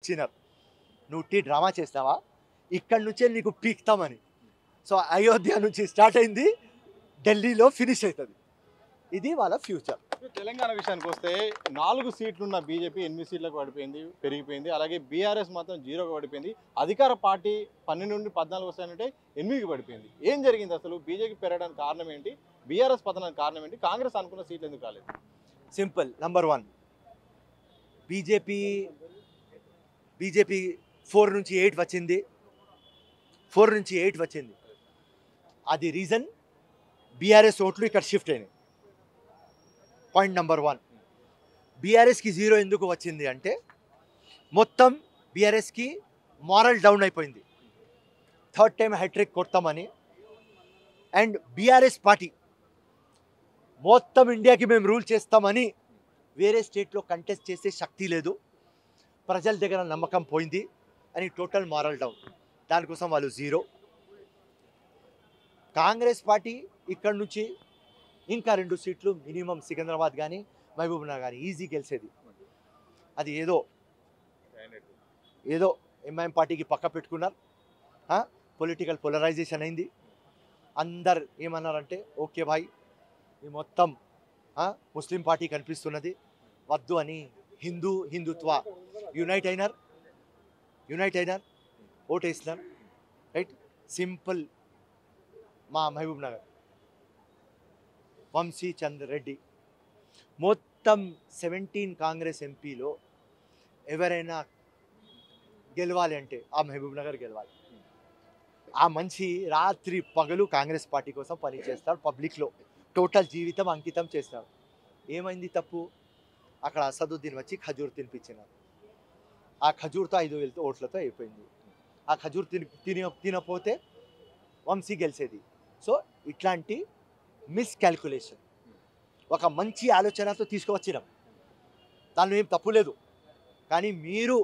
ఇచ్చినారు, నువ్వు tea drama చేస్తావా, ఇక్కడి నుంచే నీకు పీక్తామని. సో అయోధ్య నుంచి స్టార్ట్ అయింది, ఢిల్లీలో ఫినిష్ అవుతుంది. ఇది వాళ్ళ ఫ్యూచర్. తెలంగాణ విషయానికి వస్తే 4 సీట్లున్న బీజేపీ 8 సీట్లకు పెరిగిపోయింది. అలాగే బీఆర్ఎస్ మాత్రం 0కి పడిపోయింది. అధికార పార్టీ 12 నుండి 14 వస్తాయంటే 8కి పడిపోయింది. ఏం జరిగింది అసలు? బీజేపీ పెరగడానికి కారణం ఏంటి? బీఆర్ఎస్ పతనానికి కారణం ఏంటి? కాంగ్రెస్ అనుకున్న సీట్లు ఎందుకు రాలేదు? సింపుల్. నంబర్ 1, బీజేపీ 4 నుంచి 8 వచ్చింది. 4 నుంచి 8 వచ్చింది. అది రీజన్ బీఆర్ఎస్ ఓట్లు ఇక్కడ షిఫ్ట్ అయినాయి. పాయింట్ నంబర్ 1, బీఆర్ఎస్కి 0 ఎందుకు వచ్చింది అంటే మొత్తం బీఆర్ఎస్కి మారల్ డౌన్ అయిపోయింది. 3rd టైం హ్యాట్రిక్ కొడతామని. అండ్ బీఆర్ఎస్ పార్టీ మొత్తం ఇండియాకి మేము రూల్ చేస్తామని వేరే స్టేట్లో కంటెస్ట్ చేసే శక్తి లేదు, ప్రజల దగ్గర నమ్మకం పోయింది అని టోటల్ మారల్ డౌన్. దానికోసం వాళ్ళు 0. కాంగ్రెస్ పార్టీ ఇక్కడ నుంచి ఇంకా 2 సీట్లు మినిమం సికింద్రాబాద్ కానీ మహబూబ్నగర్ కానీ ఈజీ గెలిచేది. అది ఏదో ఎంఐఎం పార్టీకి పక్క పెట్టుకున్నారు. పొలిటికల్ పోలరైజేషన్ అయింది. అందరు ఏమన్నారంటే ఓకే భాయ్ ఈ మొత్తం ముస్లిం పార్టీ కనిపిస్తున్నది వద్దు అని హిందుత్వ యునైట్ అయినారు, ఓటేసినారు. రైట్. సింపుల్. మా మహబూబ్ నగర్ వంశీ చంద్ర రెడ్డి మొత్తం 17 కాంగ్రెస్ ఎంపీలో ఎవరైనా గెలవాలి అంటే ఆ మహబూబ్ నగర్ గెలవాలి. ఆ మనిషి రాత్రి పగలు కాంగ్రెస్ పార్టీ కోసం పనిచేస్తాడు, పబ్లిక్లో టోటల్ జీవితం అంకితం చేస్తాడు. ఏమైంది తప్పు? అక్కడ అసదుద్దీన్ వచ్చి ఖజూర్ తినిపించినారు. ఆ ఖజూర్తో 5,000 ఓట్లతో అయిపోయింది. ఆ ఖజూర్ తినపోతే వంశీ గెలిచేది. సో ఇట్లాంటి మిస్కాల్కులేషన్ ఒక మంచి ఆలోచనతో తీసుకువచ్చినాం, దానిలో ఏం తప్పు లేదు. కానీ మీరు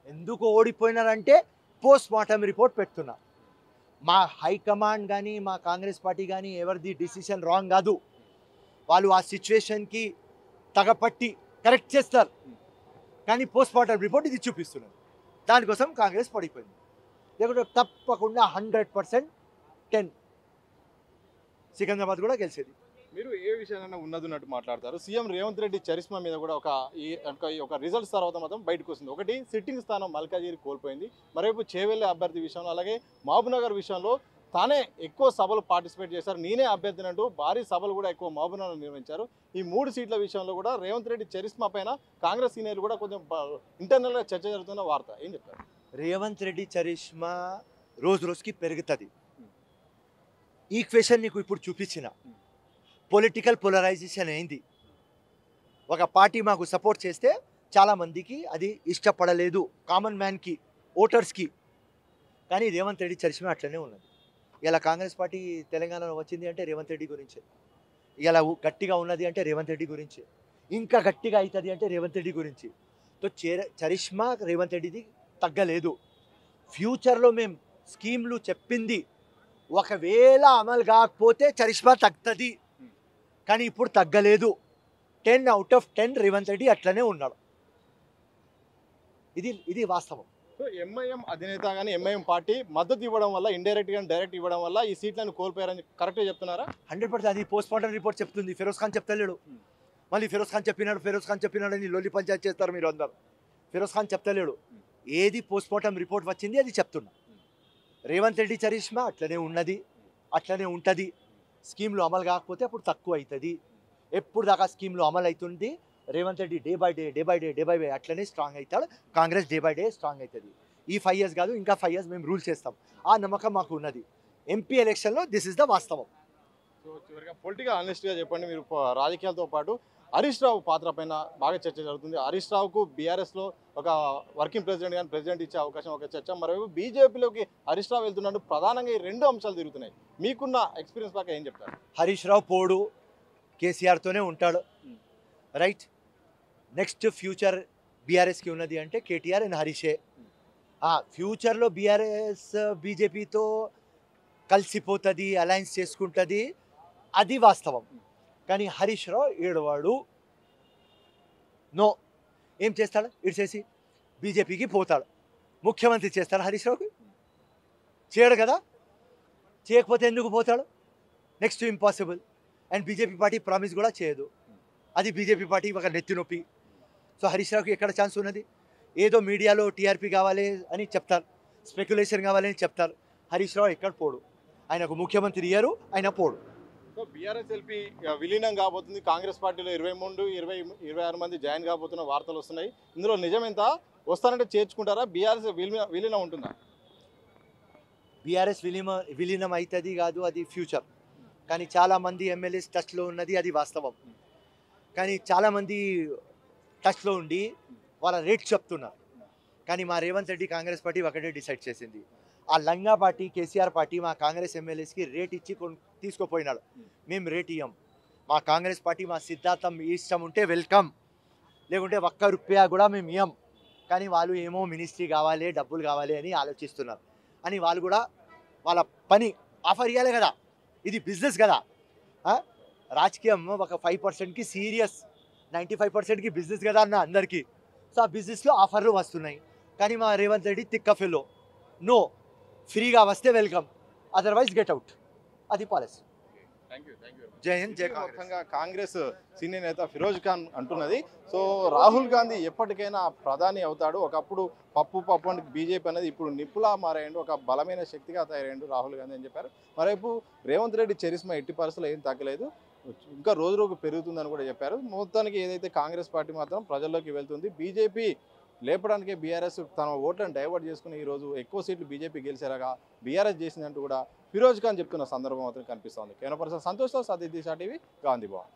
ఎందుకు ఓడిపోయినారంటే పోస్ట్ మార్టం రిపోర్ట్ పెడుతున్నా. మా హైకమాండ్ కానీ మా కాంగ్రెస్ పార్టీ కానీ ఎవరిది డిసిషన్ రాంగ్ కాదు. వాళ్ళు ఆ సిచ్యువేషన్కి తగపట్టి కరెక్ట్ చేస్తారు. కానీ పోస్ట్ మార్టం రిపోర్ట్ ఇది చూపిస్తున్నారు. దానికోసం కాంగ్రెస్ పడిపోయింది. లేకుంటే తప్పకుండా 100% 10 సికింద్రాబాద్ కూడా గెలిచేది. మీరు ఏ విషయాలైనా ఉన్నట్టు మాట్లాడతారు. సీఎం రేవంత్ రెడ్డి చరిస్మా మీద కూడా ఒక రిజల్ట్స్ తర్వాత మాత్రం బయటకు వస్తుంది. ఒకటి, సిట్టింగ్ స్థానం మల్కాజిగిరి కోల్పోయింది. మరోవైపు చేవెళ్ళే అభ్యర్థి విషయంలో, అలాగే మహబూబ్నగర్ విషయంలో తానే ఎక్కువ సభలు పార్టిసిపేట్ చేశారు, నేనే అభ్యర్థిని అంటూ భారీ సభలు కూడా ఎక్కువ మహబూబ్నగర్ నిర్వహించారు. ఈ 3 సీట్ల విషయంలో కూడా రేవంత్ రెడ్డి చరిస్మా పైన కాంగ్రెస్ సీనియర్లు కూడా కొంచెం ఇంటర్నల్గా చర్చ జరుగుతున్న వార్త. ఏం చెప్తారు? రేవంత్ రెడ్డి చరిష్మా రోజుకి పెరుగుతుంది. ఈ క్వశ్చన్ నీకు ఇప్పుడు చూపించిన పొలిటికల్ పోలరైజేషన్ అయింది. ఒక పార్టీ మాకు సపోర్ట్ చేస్తే చాలామందికి అది ఇష్టపడలేదు, కామన్ మ్యాన్కి, ఓటర్స్కి. కానీ రేవంత్ రెడ్డి చరిష్మా అట్లనే ఉన్నది. ఇలా కాంగ్రెస్ పార్టీ తెలంగాణలో వచ్చింది అంటే రేవంత్ రెడ్డి గురించే. ఇలా గట్టిగా ఉన్నది అంటే రేవంత్ రెడ్డి గురించే. ఇంకా గట్టిగా అవుతుంది అంటే రేవంత్ రెడ్డి గురించి. సో చరిష్మా రేవంత్ రెడ్డిది తగ్గలేదు. ఫ్యూచర్లో మేము స్కీమ్లు చెప్పింది ఒకవేళ అమలు కాకపోతే చరిష్మా తగ్గుతుంది, కానీ ఇప్పుడు తగ్గలేదు. 10 out of 10 రేవంత్ రెడ్డి అట్లనే ఉన్నాడు. ఇది వాస్తవం. సో ఎంఐఎం అధినేత కానీ ఎంఐఎం పార్టీ మద్దతు ఇవ్వడం వల్ల, ఇండైరెక్ట్ కానీ డైరెక్ట్ ఇవ్వడం వల్ల ఈ సీట్లను కోల్పోయారని కరెక్ట్గా చెప్తున్నారా? 100%. అది పోస్ట్ మార్టం రిపోర్ట్ చెప్తుంది. ఫిరోజ్ ఖాన్ చెప్తలేడు. మళ్ళీ ఫిరోజ్ ఖాన్ చెప్పినాడు అని లొల్లి పంచాయతీ చేస్తారు మీరు అందరు. ఫిరోజ్ ఖాన్ చెప్తలేడు. ఏది పోస్ట్ మార్టం రిపోర్ట్ వచ్చింది అది చెప్తున్నా. రేవంత్ రెడ్డి చరిష్మా అట్లనే ఉన్నది, అట్లనే ఉంటుంది. స్కీమ్లు అమలు కాకపోతే అప్పుడు తక్కువ అవుతుంది. ఎప్పుడు దాకా స్కీమ్లు అమలు అవుతుంది, Revanth Reddy day by day అట్లనే స్ట్రాంగ్ అవుతాడు. Congress day by day strong అవుతుంది. ఈ 5 years కాదు, ఇంకా 5 years మేము రూల్ చేస్తాం. ఆ నమ్మకం మాకు ఉన్నది. ఎంపీ ఎలక్షన్లో దిస్ ఇస్ ద వాస్తవం. సో చివరిగా పొలిటికల్ ఆనెస్ట్గా చెప్పండి, మీరు రాజకీయాలతో పాటు హరీష్ రావు పాత్ర పైన బాగా చర్చ జరుగుతుంది. హరీష్ రావుకు బీఆర్ఎస్లో ఒక వర్కింగ్ ప్రెసిడెంట్ కానీ ప్రెసిడెంట్ ఇచ్చే అవకాశం ఒక చర్చ. మరోవైపు బీజేపీలోకి హరీష్ రావు వెళ్తున్నట్టు ప్రధానంగా ఈ 2 అంశాలు తిరుగుతున్నాయి. మీకున్న ఎక్స్పీరియన్స్ దాకా ఏం చెప్తారు? హరీష్ రావు పోడు, కేసీఆర్తోనే ఉంటాడు. రైట్. నెక్స్ట్ ఫ్యూచర్ బీఆర్ఎస్కి ఉన్నది అంటే కేటీఆర్ అండ్ హరీషే. ఫ్యూచర్లో బీఆర్ఎస్ బీజేపీతో కలిసిపోతుంది, అలయన్స్ చేసుకుంటుంది, అది వాస్తవం. కానీ హరీష్ రావు ఏడవాడు. నో. ఏం చేస్తాడు? ఇడిసేసి బీజేపీకి పోతాడు. ముఖ్యమంత్రి చేస్తాడు హరీష్ రావుకి? చేయడు కదా. చేయకపోతే ఎందుకు పోతాడు? Next impossible. And BJP party promise కూడా చేయదు. అది బీజేపీ పార్టీ ఒక నెత్తి నొప్పి. సో హరీష్ రావుకి ఎక్కడ ఛాన్స్ ఉన్నది? ఏదో మీడియాలో టీఆర్పీ కావాలి అని చెప్తారు, స్పెక్యులేషన్ కావాలని చెప్తారు. హరీష్ రావు ఎక్కడ పోడు. ఆయనకు ముఖ్యమంత్రి ఇయ్యరు, ఆయన పోడు. సో బీఆర్ఎస్ ఎల్పీ విలీనం కాబోతుంది. కాంగ్రెస్ పార్టీలో 26 మంది జాయిన్ కాబోతున్న వార్తలు వస్తున్నాయి. ఇందులో నిజమెంత? వస్తారంటే చేర్చుకుంటారా? బీఆర్ఎస్ విలీనం ఉంటుందా? బీఆర్ఎస్ విలీనం అవుతుంది కాదు, అది ఫ్యూచర్. కానీ చాలామంది ఎమ్మెల్యేస్ టచ్లో ఉన్నది, అది వాస్తవం. కానీ చాలామంది టచ్లో ఉండి వాళ్ళ రేట్ చెప్తున్నారు. కానీ మా రేవంత్ రెడ్డి కాంగ్రెస్ పార్టీ ఒకటే డిసైడ్ చేసింది. ఆ లంగా పార్టీ కేసీఆర్ పార్టీ మా కాంగ్రెస్ ఎమ్మెల్యేస్కి రేట్ ఇచ్చి తీసుకుపోయినాడు. మేము రేట్ ఇవ్వం. మా కాంగ్రెస్ పార్టీ మా సిద్ధాంతం ఇష్టం ఉంటే వెల్కమ్, లేకుంటే ₹1 కూడా మేము ఇవ్వం. కానీ వాళ్ళు ఏమో మినిస్ట్రీ కావాలి, డబ్బులు కావాలి అని ఆలోచిస్తున్నారు. అని వాళ్ళు కూడా వాళ్ళ పని ఆఫర్ ఇవ్వాలి కదా. ఇది బిజినెస్ కదా. రాజకీయం ఒక 5%కి సీరియస్, 95%కి బిజినెస్ కదా అన్న అందరికీ. సో ఆ బిజినెస్లో ఆఫర్లు వస్తున్నాయి. కానీ మా రేవంత్ రెడ్డి తిక్క ఫెలో, నో, ఫ్రీగా వస్తే వెల్కమ్, అదర్వైజ్ గెట్ అవుట్. అది పాలసీ. జై హింద్, జై కాంగ్రెస్. మొత్తంగా కాంగ్రెస్ సీనియర్ నేత ఫిరోజ్ ఖాన్ అంటున్నది. సో రాహుల్ గాంధీ ఎప్పటికైనా ప్రధాని అవుతాడు. ఒకప్పుడు పప్పు అంటే బీజేపీ అనేది ఇప్పుడు నిప్పులా మారాయండు, ఒక బలమైన శక్తిగా తయారయ్యాడు రాహుల్ గాంధీ అని చెప్పారు. మరోవైపు రేవంత్ రెడ్డి చరిస్మా ఎట్టి పరిస్థితుల్లో ఏం తగ్గలేదు, ఇంకా రోజు రోజు పెరుగుతుందని కూడా చెప్పారు. మొత్తానికి ఏదైతే కాంగ్రెస్ పార్టీ మాత్రం ప్రజల్లోకి వెళ్తుంది. బీజేపీ లేపడానికే బీఆర్ఎస్ తన ఓట్లను డైవర్ట్ చేసుకుని ఈరోజు ఎక్కువ సీట్లు బీజేపీ గెలిచేలాగా బీఆర్ఎస్ చేసిందంటూ కూడా ఫిరోజ్ ఖాన్ చెప్తున్న సందర్భం మాత్రం కనిపిస్తోంది. కెమెరా పర్సన్ సంతోష్తో సతీష్ దిశా టీవీ, గాంధీ భవన్.